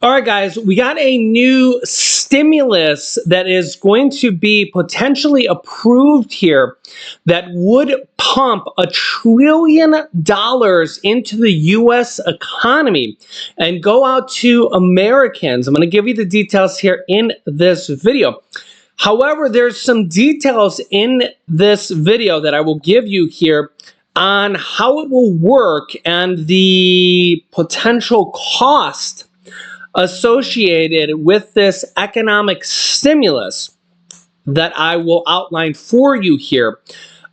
All right, guys, we got a new stimulus that is going to be potentially approved here that would pump $1 trillion into the U.S. economy and go out to Americans. I'm going to give you the details here in this video. However, there's some details in this video that I will give you here on how it will work and the potential cost associated with this economic stimulus that I will outline for you here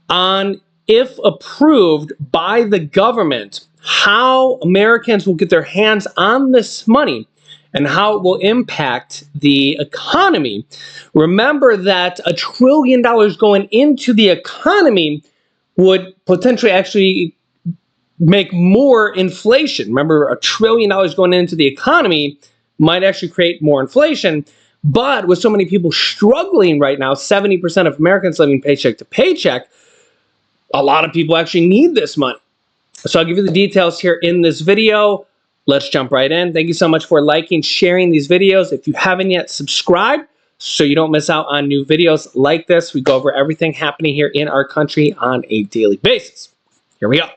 on, if approved by the government, how Americans will get their hands on this money and how it will impact the economy. Remember that $1 trillion going into the economy would potentially actually make more inflation. Remember, $1 trillion going into the economy might actually create more inflation. But with so many people struggling right now, 70% of Americans living paycheck to paycheck, a lot of people actually need this money. So I'll give you the details here in this video. Let's jump right in. Thank you so much for liking, sharing these videos. If you haven't yet, subscribe so you don't miss out on new videos like this. We go over everything happening here in our country on a daily basis. Here we go.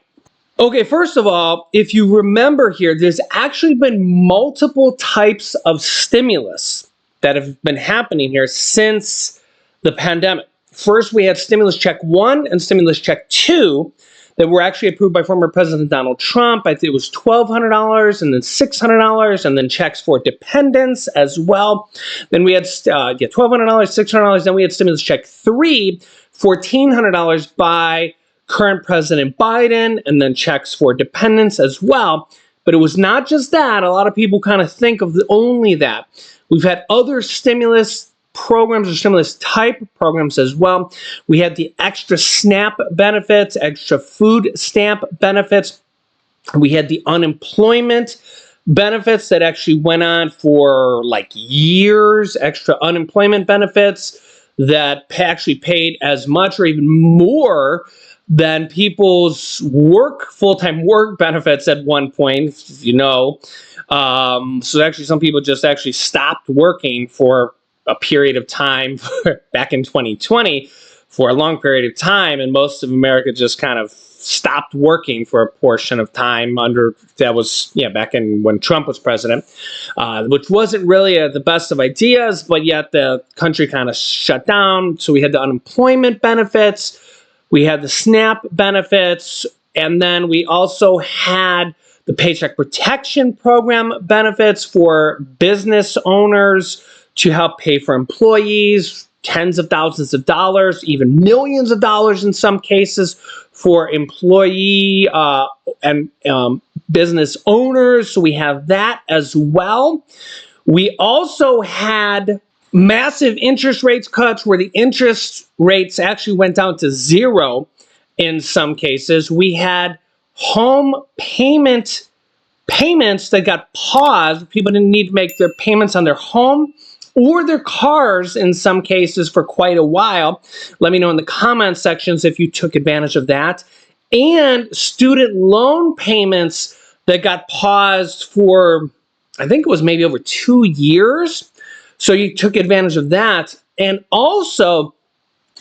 Okay, first of all, if you remember here, there's actually been multiple types of stimulus that have been happening here since the pandemic. First, we had Stimulus Check 1 and Stimulus Check 2 that were actually approved by former President Donald Trump. I think it was $1,200 and then $600 and then checks for dependents as well. Then we had $1,200, $600. Then we had Stimulus Check 3, $1,400 by current President Biden, and then checks for dependents as well. But it was not just that. A lot of people kind of think of only that. We've had other stimulus programs or stimulus type programs as well. We had the extra SNAP benefits, extra food stamp benefits. We had the unemployment benefits that actually went on for like years, extra unemployment benefits that actually paid as much or even more than people's full-time work benefits at one point, So actually some people just actually stopped working for a period of time back in 2020 for a long period of time, and most of America just kind of stopped working for a portion of time back in when Trump was president, which wasn't really the best of ideas, but yet the country kind of shut down. So we had the unemployment benefits, we had the SNAP benefits, and then we also had the Paycheck Protection Program benefits for business owners to help pay for employees, tens of thousands of dollars, even millions of dollars in some cases for employee and business owners. So we have that as well. We also had massive interest rates cuts where the interest rates actually went down to zero in some cases. We had home payments that got paused. People didn't need to make their payments on their home or their cars in some cases for quite a while. Let me know in the comment sections if you took advantage of that. And student loan payments that got paused for, I think it was maybe over 2 years. So you took advantage of that. And also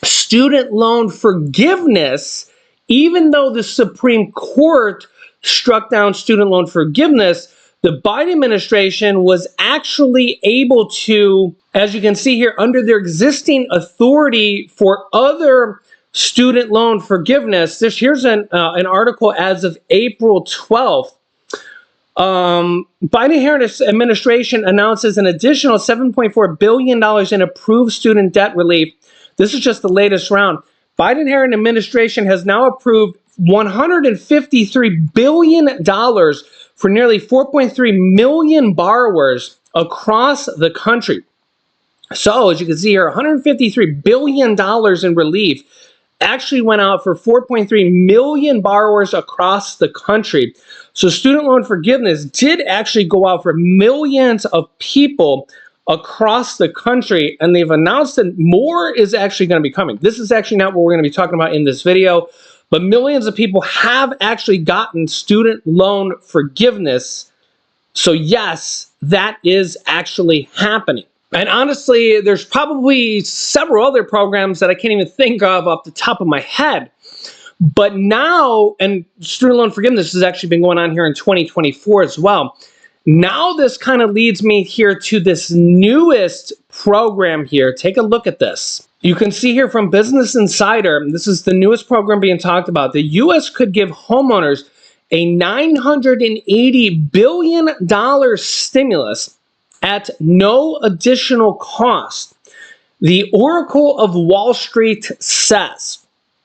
student loan forgiveness, even though the Supreme Court struck down student loan forgiveness, the Biden administration was actually able to, as you can see here, under their existing authority for other student loan forgiveness. Here's an article as of April 12th. Biden-Harris administration announces an additional $7.4 billion in approved student debt relief. This is just the latest round. Biden-Harris administration has now approved $153 billion for nearly 4.3 million borrowers across the country. So as you can see here, $153 billion in relief actually went out for 4.3 million borrowers across the country. So student loan forgiveness did actually go out for millions of people across the country, and they've announced that more is actually going to be coming. This is actually not what we're going to be talking about in this video, but millions of people have actually gotten student loan forgiveness So yes, that is actually happening. And honestly, there's probably several other programs that I can't even think of off the top of my head. But now, and student loan forgiveness has actually been going on here in 2024 as well. Now this kind of leads me here to this newest program here. Take a look at this. You can see here from Business Insider, this is the newest program being talked about. The U.S. could give homeowners a $980 billion stimulus at no additional cost. The Oracle of Wall Street says.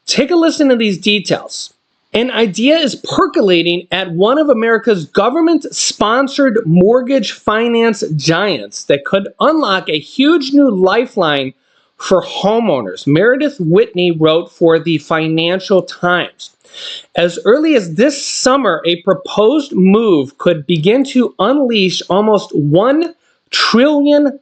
Take a listen to these details. An idea is percolating at one of America's government-sponsored mortgage finance giants that could unlock a huge new lifeline for homeowners. Meredith Whitney wrote for the Financial Times. As early as this summer, a proposed move could begin to unleash almost $1 trillion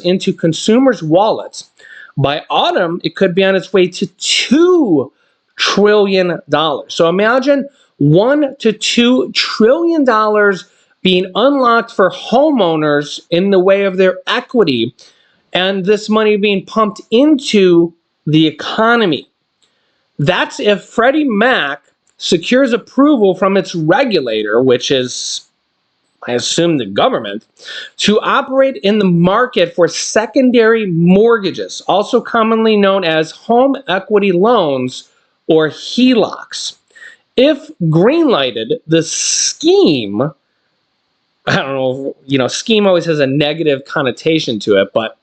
into consumers' wallets. By autumn, it could be on its way to $2 trillion. So imagine $1 to $2 trillion being unlocked for homeowners in the way of their equity, and this money being pumped into the economy. That's if Freddie Mac secures approval from its regulator, which is, I assume, the government, to operate in the market for secondary mortgages, also commonly known as home equity loans or HELOCs. If greenlighted, the scheme, I don't know, scheme always has a negative connotation to it, but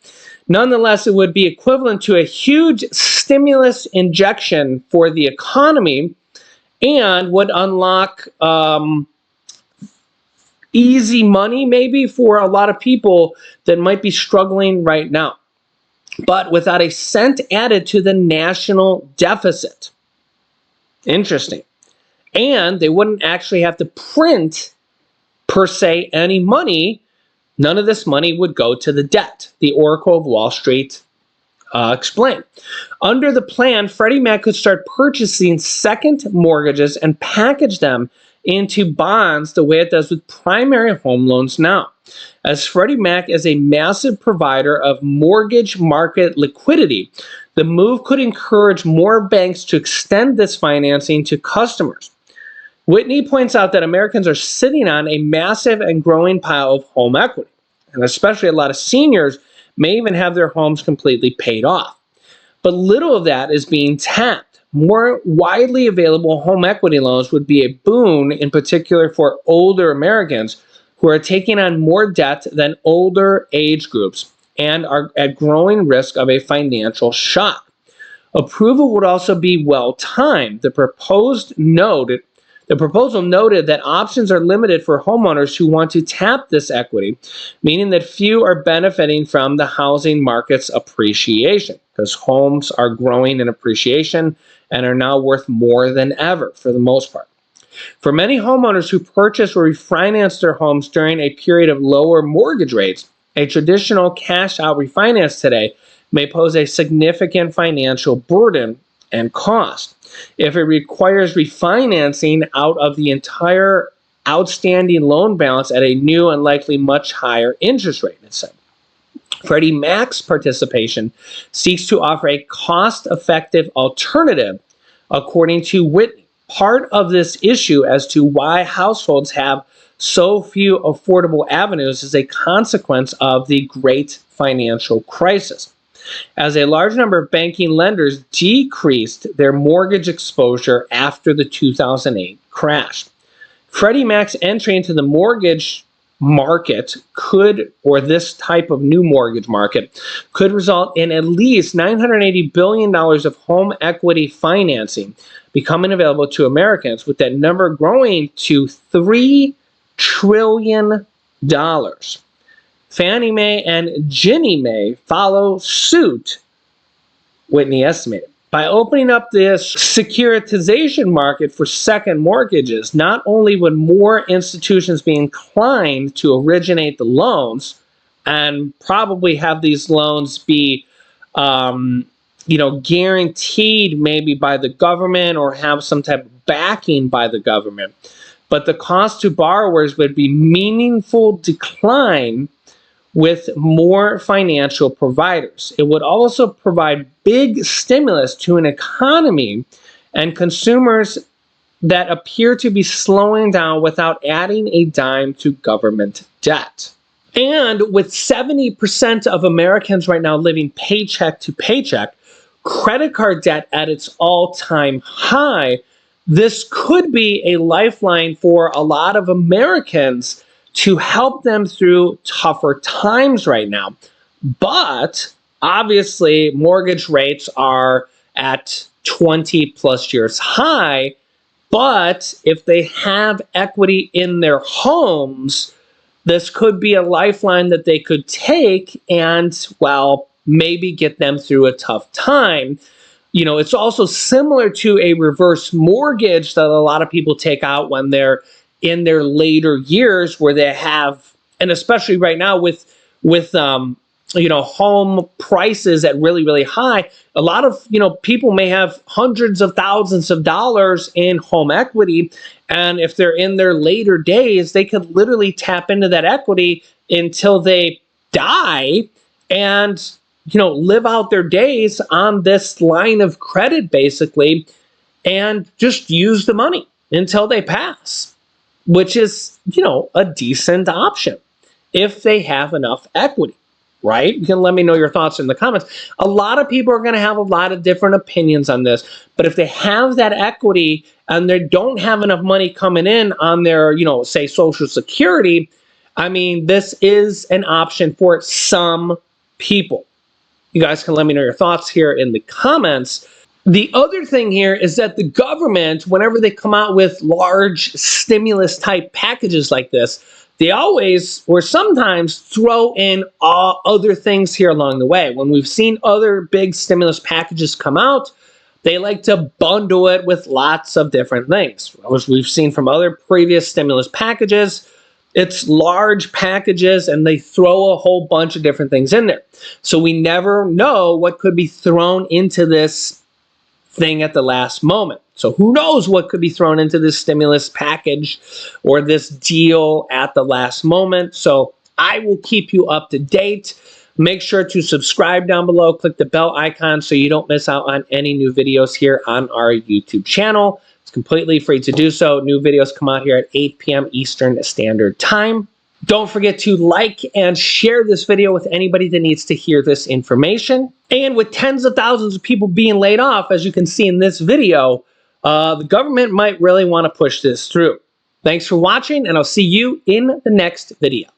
nonetheless, it would be equivalent to a huge stimulus injection for the economy and would unlock easy money maybe for a lot of people that might be struggling right now, but without a cent added to the national deficit. Interesting. And they wouldn't actually have to print, per se, any money. None of this money would go to the debt, the Oracle of Wall Street explained. Under the plan, Freddie Mac could start purchasing second mortgages and package them into bonds the way it does with primary home loans now. As Freddie Mac is a massive provider of mortgage market liquidity, the move could encourage more banks to extend this financing to customers. Whitney points out that Americans are sitting on a massive and growing pile of home equity, and especially a lot of seniors may even have their homes completely paid off. But little of that is being tapped. More widely available home equity loans would be a boon, in particular for older Americans who are taking on more debt than older age groups and are at growing risk of a financial shock. Approval would also be well-timed. The proposal noted that options are limited for homeowners who want to tap this equity, meaning that few are benefiting from the housing market's appreciation, because homes are growing in appreciation and are now worth more than ever for the most part. For many homeowners who purchase or refinance their homes during a period of lower mortgage rates, a traditional cash-out refinance today may pose a significant financial burden and cost. If it requires refinancing out of the entire outstanding loan balance at a new and likely much higher interest rate, it said. Freddie Mac's participation seeks to offer a cost-effective alternative, according to Whitney. Part of this issue as to why households have so few affordable avenues is a consequence of the great financial crisis, as a large number of banking lenders decreased their mortgage exposure after the 2008 crash. Freddie Mac's entry into the mortgage market or this type of new mortgage market, could result in at least $980 billion of home equity financing becoming available to Americans, with that number growing to $3 trillion. Fannie Mae and Ginnie Mae follow suit, Whitney estimated. By opening up this securitization market for second mortgages, not only would more institutions be inclined to originate the loans and probably have these loans be, guaranteed maybe by the government or have some type of backing by the government, but the cost to borrowers would be meaningful decline with more financial providers. It would also provide big stimulus to an economy and consumers that appear to be slowing down without adding a dime to government debt. And with 70% of Americans right now living paycheck to paycheck, credit card debt at its all-time high, this could be a lifeline for a lot of Americans to help them through tougher times right now. But obviously, mortgage rates are at 20 plus years high. But if they have equity in their homes, this could be a lifeline that they could take and, well, maybe get them through a tough time. You know, it's also similar to a reverse mortgage that a lot of people take out when they're in their later years, where they have, and especially right now with home prices at really high, a lot of people may have hundreds of thousands of dollars in home equity, and if they're in their later days, they could literally tap into that equity until they die and live out their days on this line of credit basically, and just use the money until they pass, which is a decent option if they have enough equity. Right? You can let me know your thoughts in the comments. A lot of people are going to have a lot of different opinions on this, but if they have that equity and they don't have enough money coming in on their, say Social Security, I mean, this is an option for some people. You guys can let me know your thoughts here in the comments. The other thing here is that the government, whenever they come out with large stimulus type packages like this, they always or sometimes throw in other things here along the way. When we've seen other big stimulus packages come out, they like to bundle it with lots of different things. As we've seen from other previous stimulus packages, it's large packages and they throw a whole bunch of different things in there. So we never know what could be thrown into this thing at the last moment. So who knows what could be thrown into this stimulus package or this deal at the last moment. So I will keep you up to date. Make sure to subscribe down below. Click the bell icon so you don't miss out on any new videos here on our YouTube channel. It's completely free to do so. New videos come out here at 8 p.m. Eastern Standard Time. Don't forget to like and share this video with anybody that needs to hear this information. And with tens of thousands of people being laid off, as you can see in this video, the government might really want to push this through. Thanks for watching, and I'll see you in the next video.